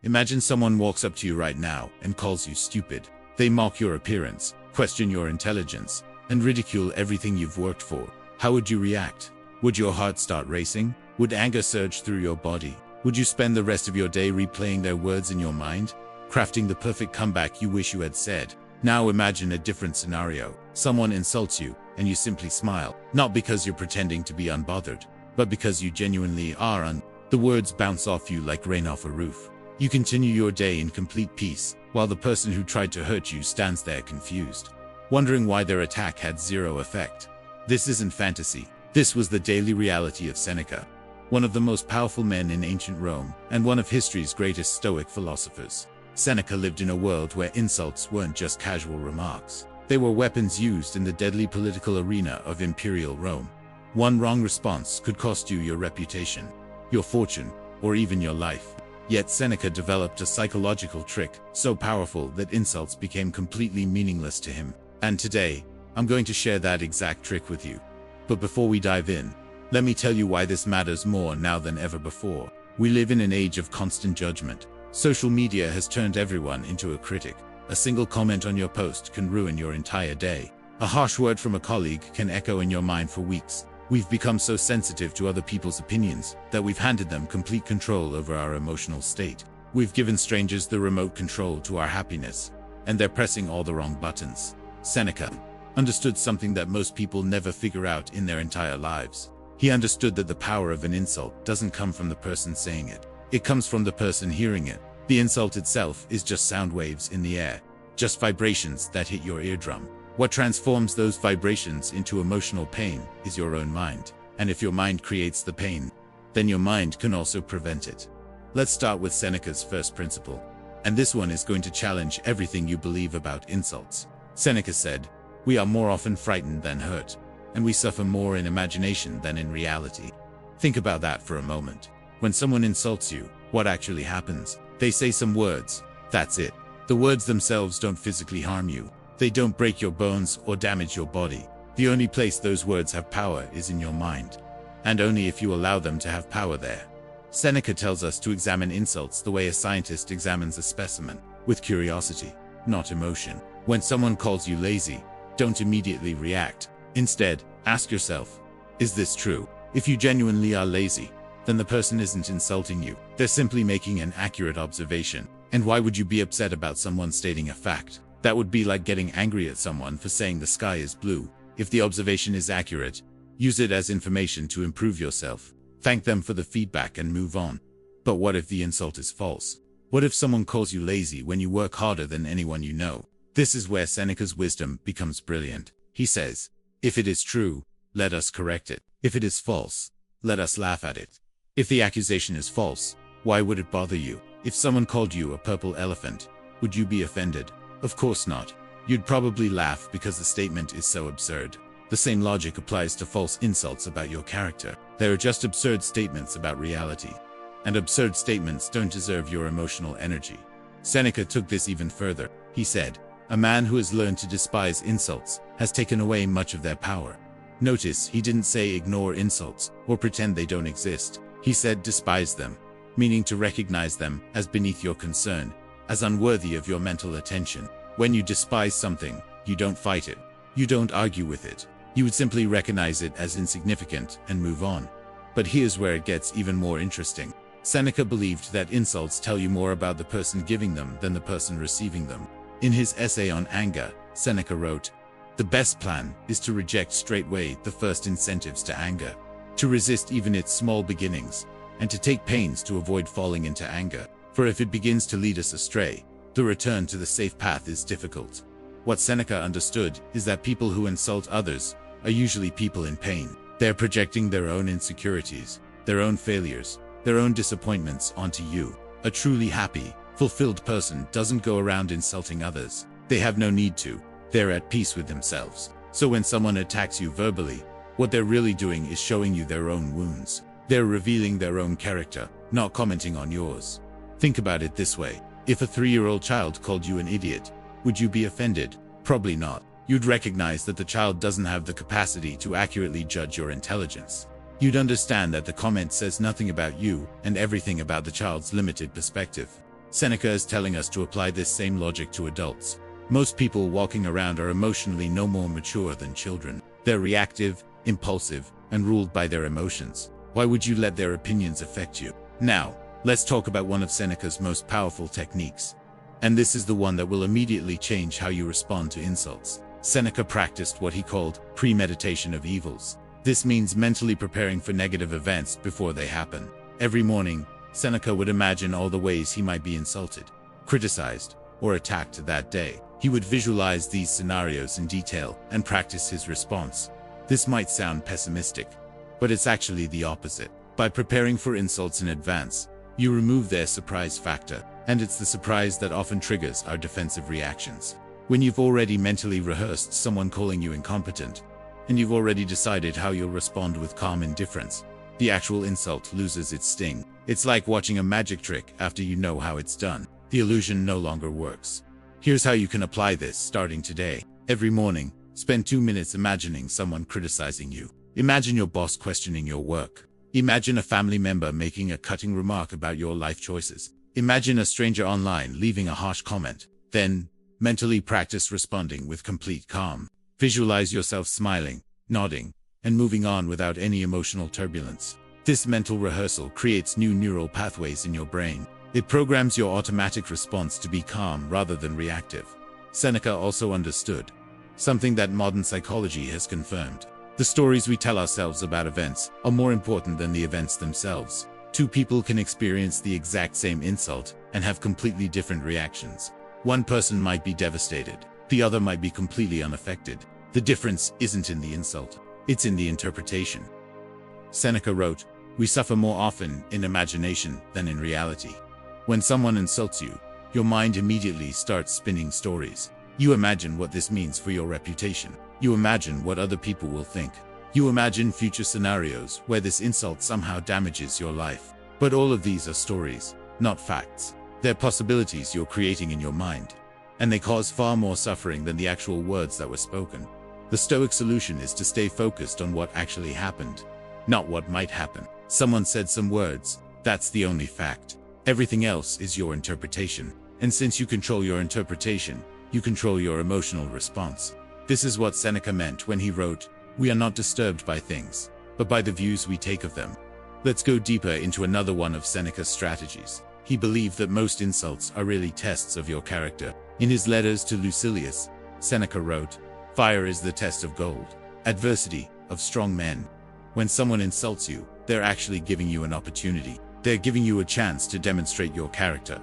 Imagine someone walks up to you right now and calls you stupid. They mock your appearance, question your intelligence, and ridicule everything you've worked for. How would you react? Would your heart start racing? Would anger surge through your body? Would you spend the rest of your day replaying their words in your mind, crafting the perfect comeback you wish you had said? Now imagine a different scenario. Someone insults you, and you simply smile, not because you're pretending to be unbothered, but because you genuinely are. The words bounce off you like rain off a roof. You continue your day in complete peace, while the person who tried to hurt you stands there confused, wondering why their attack had zero effect. This isn't fantasy. This was the daily reality of Seneca, one of the most powerful men in ancient Rome, and one of history's greatest Stoic philosophers. Seneca lived in a world where insults weren't just casual remarks. They were weapons used in the deadly political arena of imperial Rome. One wrong response could cost you your reputation, your fortune, or even your life. Yet Seneca developed a psychological trick so powerful that insults became completely meaningless to him. And today, I'm going to share that exact trick with you. But before we dive in, let me tell you why this matters more now than ever before. We live in an age of constant judgment. Social media has turned everyone into a critic. A single comment on your post can ruin your entire day. A harsh word from a colleague can echo in your mind for weeks. We've become so sensitive to other people's opinions that we've handed them complete control over our emotional state. We've given strangers the remote control to our happiness, and they're pressing all the wrong buttons. Seneca understood something that most people never figure out in their entire lives. He understood that the power of an insult doesn't come from the person saying it. It comes from the person hearing it. The insult itself is just sound waves in the air, just vibrations that hit your eardrum. What transforms those vibrations into emotional pain is your own mind. And if your mind creates the pain, then your mind can also prevent it. Let's start with Seneca's first principle. And this one is going to challenge everything you believe about insults. Seneca said, "We are more often frightened than hurt, and we suffer more in imagination than in reality." Think about that for a moment. When someone insults you, what actually happens? They say some words. That's it. The words themselves don't physically harm you. They don't break your bones or damage your body. The only place those words have power is in your mind, and only if you allow them to have power there. Seneca tells us to examine insults the way a scientist examines a specimen, with curiosity, not emotion. When someone calls you lazy, don't immediately react. Instead, ask yourself, is this true? If you genuinely are lazy, then the person isn't insulting you. They're simply making an accurate observation. And why would you be upset about someone stating a fact? That would be like getting angry at someone for saying the sky is blue. If the observation is accurate, use it as information to improve yourself. Thank them for the feedback and move on. But what if the insult is false? What if someone calls you lazy when you work harder than anyone you know? This is where Seneca's wisdom becomes brilliant. He says, if it is true, let us correct it. If it is false, let us laugh at it. If the accusation is false, why would it bother you? If someone called you a purple elephant, would you be offended? Of course not. You'd probably laugh because the statement is so absurd. The same logic applies to false insults about your character. They are just absurd statements about reality. And absurd statements don't deserve your emotional energy. Seneca took this even further. He said, a man who has learned to despise insults has taken away much of their power. Notice he didn't say ignore insults or pretend they don't exist. He said despise them, meaning to recognize them as beneath your concern, as unworthy of your mental attention. When you despise something, you don't fight it. You don't argue with it. You would simply recognize it as insignificant and move on. But here's where it gets even more interesting. Seneca believed that insults tell you more about the person giving them than the person receiving them. In his essay on anger, Seneca wrote, the best plan is to reject straightway the first incentives to anger, to resist even its small beginnings, and to take pains to avoid falling into anger. For if it begins to lead us astray, the return to the safe path is difficult. What Seneca understood is that people who insult others are usually people in pain. They're projecting their own insecurities, their own failures, their own disappointments onto you. A truly happy, fulfilled person doesn't go around insulting others. They have no need to. They're at peace with themselves. So when someone attacks you verbally, what they're really doing is showing you their own wounds. They're revealing their own character, not commenting on yours. Think about it this way. If a 3-year-old child called you an idiot, would you be offended? Probably not. You'd recognize that the child doesn't have the capacity to accurately judge your intelligence. You'd understand that the comment says nothing about you and everything about the child's limited perspective. Seneca is telling us to apply this same logic to adults. Most people walking around are emotionally no more mature than children. They're reactive, impulsive, and ruled by their emotions. Why would you let their opinions affect you? Now, let's talk about one of Seneca's most powerful techniques. And this is the one that will immediately change how you respond to insults. Seneca practiced what he called premeditation of evils. This means mentally preparing for negative events before they happen. Every morning, Seneca would imagine all the ways he might be insulted, criticized, or attacked that day. He would visualize these scenarios in detail and practice his response. This might sound pessimistic, but it's actually the opposite. By preparing for insults in advance, you remove their surprise factor, and it's the surprise that often triggers our defensive reactions. When you've already mentally rehearsed someone calling you incompetent, and you've already decided how you'll respond with calm indifference, the actual insult loses its sting. It's like watching a magic trick after you know how it's done. The illusion no longer works. Here's how you can apply this starting today. Every morning, spend 2 minutes imagining someone criticizing you. Imagine your boss questioning your work. Imagine a family member making a cutting remark about your life choices. Imagine a stranger online leaving a harsh comment. Then, mentally practice responding with complete calm. Visualize yourself smiling, nodding, and moving on without any emotional turbulence. This mental rehearsal creates new neural pathways in your brain. It programs your automatic response to be calm rather than reactive. Seneca also understood something that modern psychology has confirmed. The stories we tell ourselves about events are more important than the events themselves. Two people can experience the exact same insult and have completely different reactions. One person might be devastated, the other might be completely unaffected. The difference isn't in the insult, it's in the interpretation. Seneca wrote, "We suffer more often in imagination than in reality." When someone insults you, your mind immediately starts spinning stories. You imagine what this means for your reputation. You imagine what other people will think. You imagine future scenarios where this insult somehow damages your life. But all of these are stories, not facts. They're possibilities you're creating in your mind. And they cause far more suffering than the actual words that were spoken. The Stoic solution is to stay focused on what actually happened, not what might happen. Someone said some words, that's the only fact. Everything else is your interpretation. And since you control your interpretation, you control your emotional response. This is what Seneca meant when he wrote, "We are not disturbed by things, but by the views we take of them." Let's go deeper into another one of Seneca's strategies. He believed that most insults are really tests of your character. In his letters to Lucilius, Seneca wrote, "Fire is the test of gold, adversity of strong men." When someone insults you, they're actually giving you an opportunity. They're giving you a chance to demonstrate your character,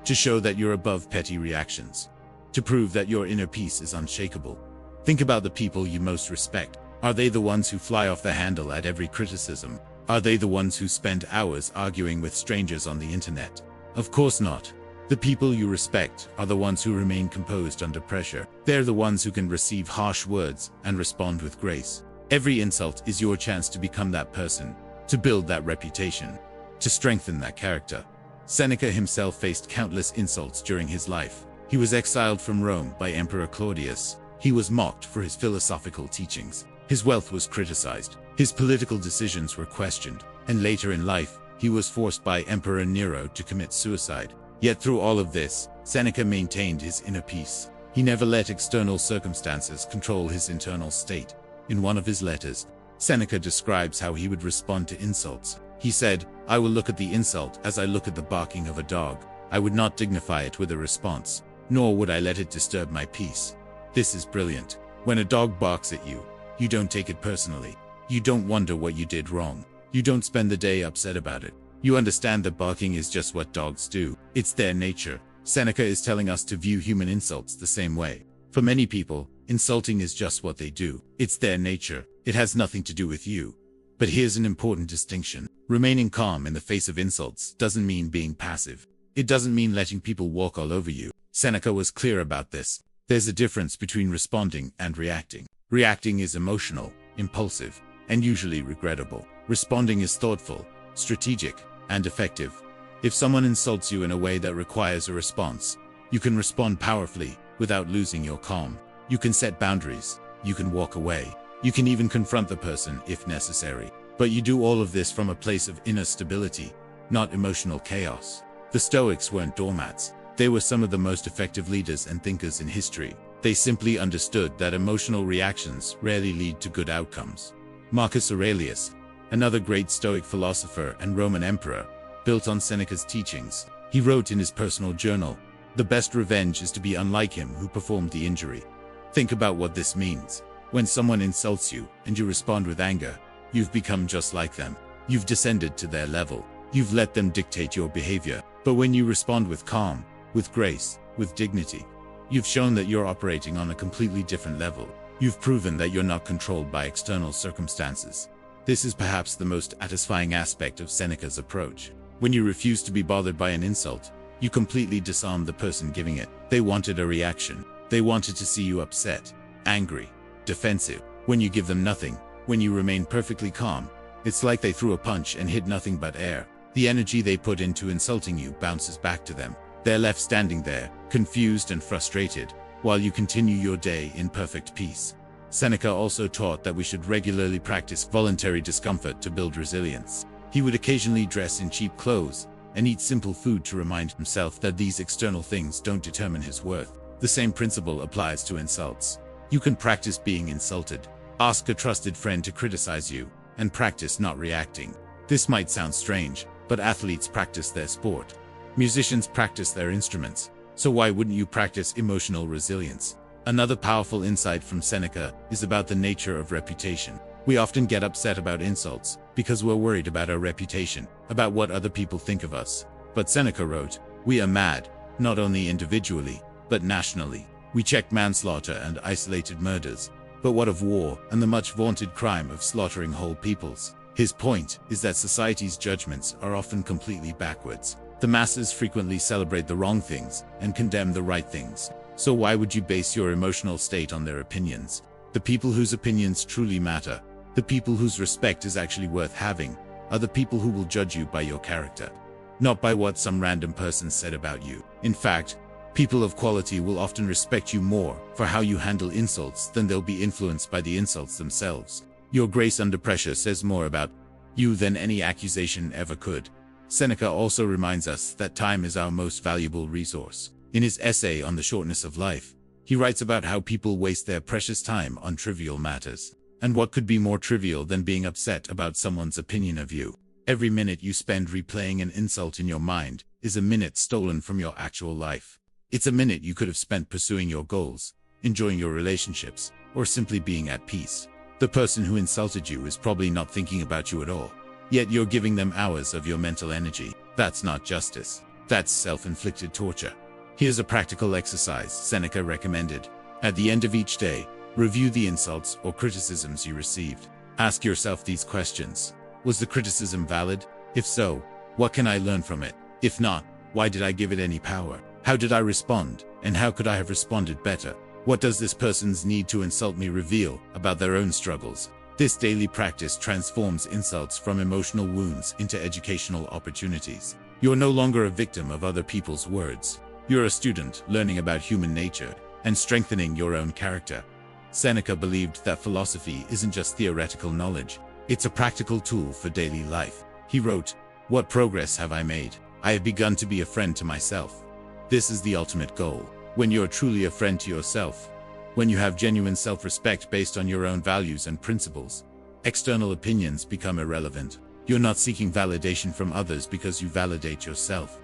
to show that you're above petty reactions, to prove that your inner peace is unshakable. Think about the people you most respect. Are they the ones who fly off the handle at every criticism? Are they the ones who spend hours arguing with strangers on the internet? Of course not. The people you respect are the ones who remain composed under pressure. They're the ones who can receive harsh words and respond with grace. Every insult is your chance to become that person, to build that reputation, to strengthen that character. Seneca himself faced countless insults during his life. He was exiled from Rome by Emperor Claudius. He was mocked for his philosophical teachings. His wealth was criticized. His political decisions were questioned. And later in life, he was forced by Emperor Nero to commit suicide. Yet through all of this, Seneca maintained his inner peace. He never let external circumstances control his internal state. In one of his letters, Seneca describes how he would respond to insults. He said, "I will look at the insult as I look at the barking of a dog. I would not dignify it with a response, nor would I let it disturb my peace." This is brilliant. When a dog barks at you, you don't take it personally. You don't wonder what you did wrong. You don't spend the day upset about it. You understand that barking is just what dogs do. It's their nature. Seneca is telling us to view human insults the same way. For many people, insulting is just what they do. It's their nature. It has nothing to do with you. But here's an important distinction. Remaining calm in the face of insults doesn't mean being passive. It doesn't mean letting people walk all over you. Seneca was clear about this. There's a difference between responding and reacting. Reacting is emotional, impulsive, and usually regrettable. Responding is thoughtful, strategic, and effective. If someone insults you in a way that requires a response, you can respond powerfully without losing your calm. You can set boundaries. You can walk away. You can even confront the person if necessary. But you do all of this from a place of inner stability, not emotional chaos. The Stoics weren't doormats. They were some of the most effective leaders and thinkers in history. They simply understood that emotional reactions rarely lead to good outcomes. Marcus Aurelius, another great Stoic philosopher and Roman emperor, built on Seneca's teachings. He wrote in his personal journal, "The best revenge is to be unlike him who performed the injury." Think about what this means. When someone insults you and you respond with anger, you've become just like them. You've descended to their level. You've let them dictate your behavior. But when you respond with calm, with grace, with dignity, you've shown that you're operating on a completely different level. You've proven that you're not controlled by external circumstances. This is perhaps the most satisfying aspect of Seneca's approach. When you refuse to be bothered by an insult, you completely disarm the person giving it. They wanted a reaction. They wanted to see you upset, angry, defensive. When you give them nothing, when you remain perfectly calm, it's like they threw a punch and hit nothing but air. The energy they put into insulting you bounces back to them. They're left standing there, confused and frustrated, while you continue your day in perfect peace. Seneca also taught that we should regularly practice voluntary discomfort to build resilience. He would occasionally dress in cheap clothes and eat simple food to remind himself that these external things don't determine his worth. The same principle applies to insults. You can practice being insulted. Ask a trusted friend to criticize you, and practice not reacting. This might sound strange, but athletes practice their sport. Musicians practice their instruments. So why wouldn't you practice emotional resilience? Another powerful insight from Seneca is about the nature of reputation. We often get upset about insults because we're worried about our reputation, about what other people think of us. But Seneca wrote, "We are mad, not only individually, but nationally. We check manslaughter and isolated murders. But what of war and the much vaunted crime of slaughtering whole peoples?" His point is that society's judgments are often completely backwards. The masses frequently celebrate the wrong things and condemn the right things. So why would you base your emotional state on their opinions? The people whose opinions truly matter, the people whose respect is actually worth having, are the people who will judge you by your character, not by what some random person said about you. In fact, people of quality will often respect you more for how you handle insults than they'll be influenced by the insults themselves. Your grace under pressure says more about you than any accusation ever could. Seneca also reminds us that time is our most valuable resource. In his essay on the shortness of life, he writes about how people waste their precious time on trivial matters. And what could be more trivial than being upset about someone's opinion of you? Every minute you spend replaying an insult in your mind is a minute stolen from your actual life. It's a minute you could have spent pursuing your goals, enjoying your relationships, or simply being at peace. The person who insulted you is probably not thinking about you at all. Yet you're giving them hours of your mental energy. That's not justice. That's self-inflicted torture. Here's a practical exercise Seneca recommended. At the end of each day, review the insults or criticisms you received. Ask yourself these questions. Was the criticism valid? If so, what can I learn from it? If not, why did I give it any power? How did I respond? And how could I have responded better? What does this person's need to insult me reveal about their own struggles? This daily practice transforms insults from emotional wounds into educational opportunities. You're no longer a victim of other people's words. You're a student learning about human nature and strengthening your own character. Seneca believed that philosophy isn't just theoretical knowledge, it's a practical tool for daily life. He wrote, "What progress have I made? I have begun to be a friend to myself." This is the ultimate goal. When you're truly a friend to yourself, when you have genuine self-respect based on your own values and principles, external opinions become irrelevant. You're not seeking validation from others because you validate yourself.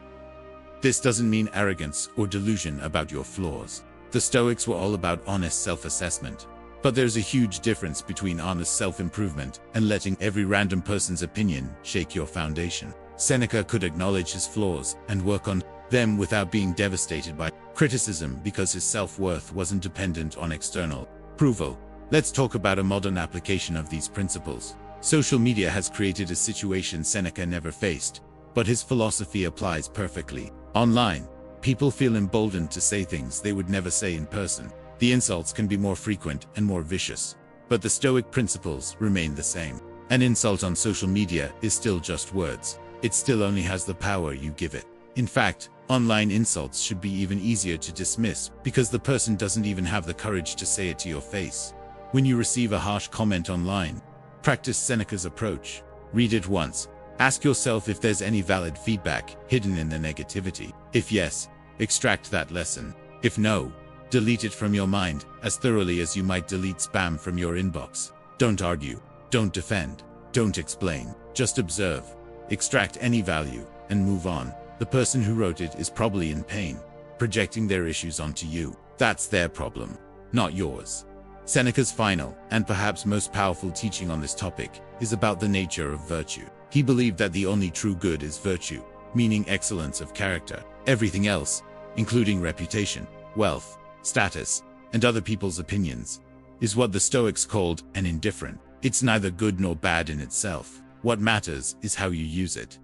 This doesn't mean arrogance or delusion about your flaws. The Stoics were all about honest self-assessment. But there's a huge difference between honest self-improvement and letting every random person's opinion shake your foundation. Seneca could acknowledge his flaws and work on them without being devastated by criticism because his self-worth wasn't dependent on external approval. Let's talk about a modern application of these principles. Social media has created a situation Seneca never faced, but his philosophy applies perfectly. Online, people feel emboldened to say things they would never say in person. The insults can be more frequent and more vicious, but the Stoic principles remain the same. An insult on social media is still just words. It still only has the power you give it. In fact, online insults should be even easier to dismiss because the person doesn't even have the courage to say it to your face. When you receive a harsh comment online, practice Seneca's approach. Read it once, Ask yourself if there's any valid feedback hidden in the negativity. If yes, extract that lesson. If no, delete it from your mind as thoroughly as you might delete spam from your inbox. Don't argue, don't defend, don't explain, just observe, extract any value, and move on. The person who wrote it is probably in pain, projecting their issues onto you. That's their problem, not yours. Seneca's final, and perhaps most powerful teaching on this topic, is about the nature of virtue. He believed that the only true good is virtue, meaning excellence of character. Everything else, including reputation, wealth, status, and other people's opinions, is what the Stoics called an indifferent. It's neither good nor bad in itself. What matters is how you use it.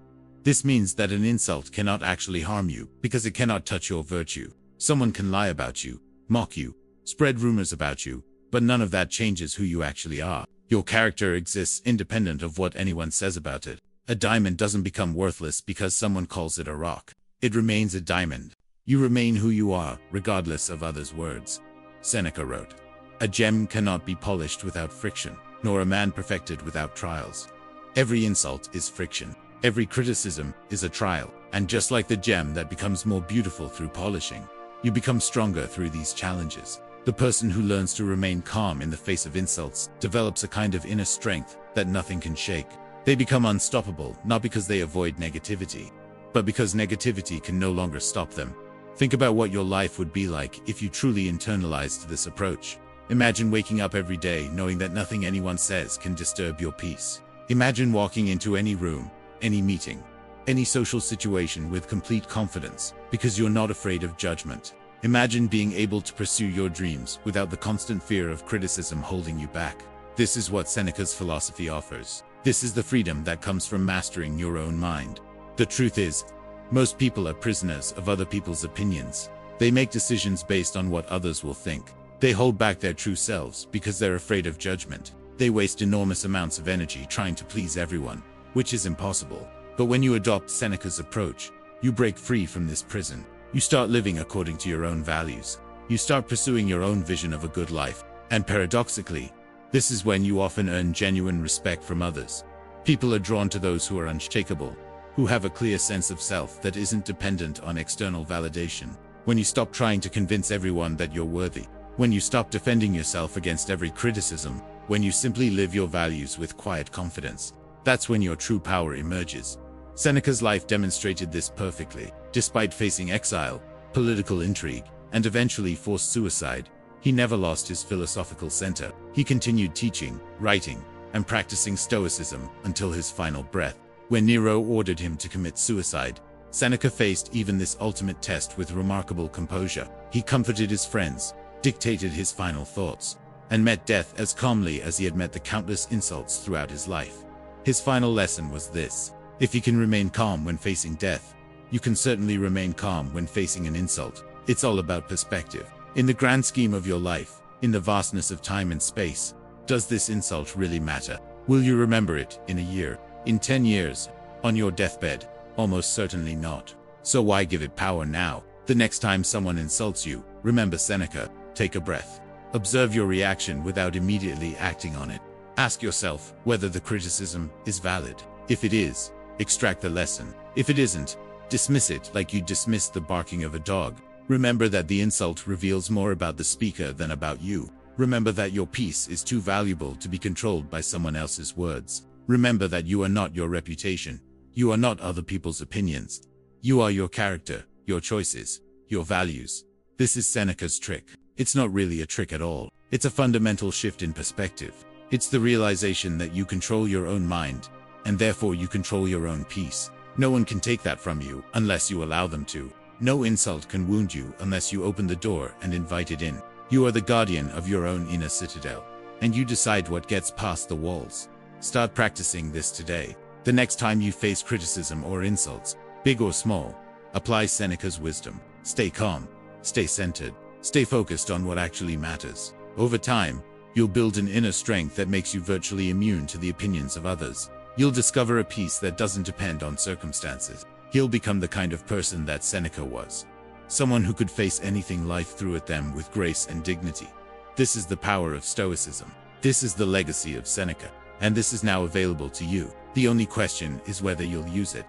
This means that an insult cannot actually harm you because it cannot touch your virtue. Someone can lie about you, mock you, spread rumors about you, but none of that changes who you actually are. Your character exists independent of what anyone says about it. A diamond doesn't become worthless because someone calls it a rock. It remains a diamond. You remain who you are, regardless of others' words. Seneca wrote, "A gem cannot be polished without friction, nor a man perfected without trials." Every insult is friction. Every criticism is a trial. And just like the gem that becomes more beautiful through polishing, you become stronger through these challenges. The person who learns to remain calm in the face of insults develops a kind of inner strength that nothing can shake. They become unstoppable, not because they avoid negativity, but because negativity can no longer stop them. Think about what your life would be like if you truly internalized this approach. Imagine waking up every day knowing that nothing anyone says can disturb your peace. Imagine walking into any room, any meeting, any social situation with complete confidence, because you're not afraid of judgment. Imagine being able to pursue your dreams without the constant fear of criticism holding you back. This is what Seneca's philosophy offers. This is the freedom that comes from mastering your own mind. The truth is, most people are prisoners of other people's opinions. They make decisions based on what others will think. They hold back their true selves because they're afraid of judgment. They waste enormous amounts of energy trying to please everyone, which is impossible. But when you adopt Seneca's approach, you break free from this prison. You start living according to your own values. You start pursuing your own vision of a good life. And paradoxically, this is when you often earn genuine respect from others. People are drawn to those who are unshakable, who have a clear sense of self that isn't dependent on external validation. When you stop trying to convince everyone that you're worthy, when you stop defending yourself against every criticism, when you simply live your values with quiet confidence, that's when your true power emerges. Seneca's life demonstrated this perfectly. Despite facing exile, political intrigue, and eventually forced suicide, he never lost his philosophical center. He continued teaching, writing, and practicing Stoicism until his final breath. When Nero ordered him to commit suicide, Seneca faced even this ultimate test with remarkable composure. He comforted his friends, dictated his final thoughts, and met death as calmly as he had met the countless insults throughout his life. His final lesson was this: if you can remain calm when facing death, you can certainly remain calm when facing an insult. It's all about perspective. In the grand scheme of your life, in the vastness of time and space, does this insult really matter? Will you remember it in a year, in 10 years, on your deathbed? Almost certainly not. So why give it power now? The next time someone insults you, remember Seneca, take a breath. Observe your reaction without immediately acting on it. Ask yourself whether the criticism is valid. If it is, extract the lesson. If it isn't, dismiss it like you dismiss the barking of a dog. Remember that the insult reveals more about the speaker than about you. Remember that your peace is too valuable to be controlled by someone else's words. Remember that you are not your reputation. You are not other people's opinions. You are your character, your choices, your values. This is Seneca's trick. It's not really a trick at all. It's a fundamental shift in perspective. It's the realization that you control your own mind, and therefore you control your own peace. No one can take that from you unless you allow them to. No insult can wound you unless you open the door and invite it in. You are the guardian of your own inner citadel, and you decide what gets past the walls. Start practicing this today. The next time you face criticism or insults, big or small, apply Seneca's wisdom. Stay calm, stay centered, stay focused on what actually matters. Over time, you'll build an inner strength that makes you virtually immune to the opinions of others. You'll discover a peace that doesn't depend on circumstances. You'll become the kind of person that Seneca was. Someone who could face anything life threw at them with grace and dignity. This is the power of Stoicism. This is the legacy of Seneca. And this is now available to you. The only question is whether you'll use it.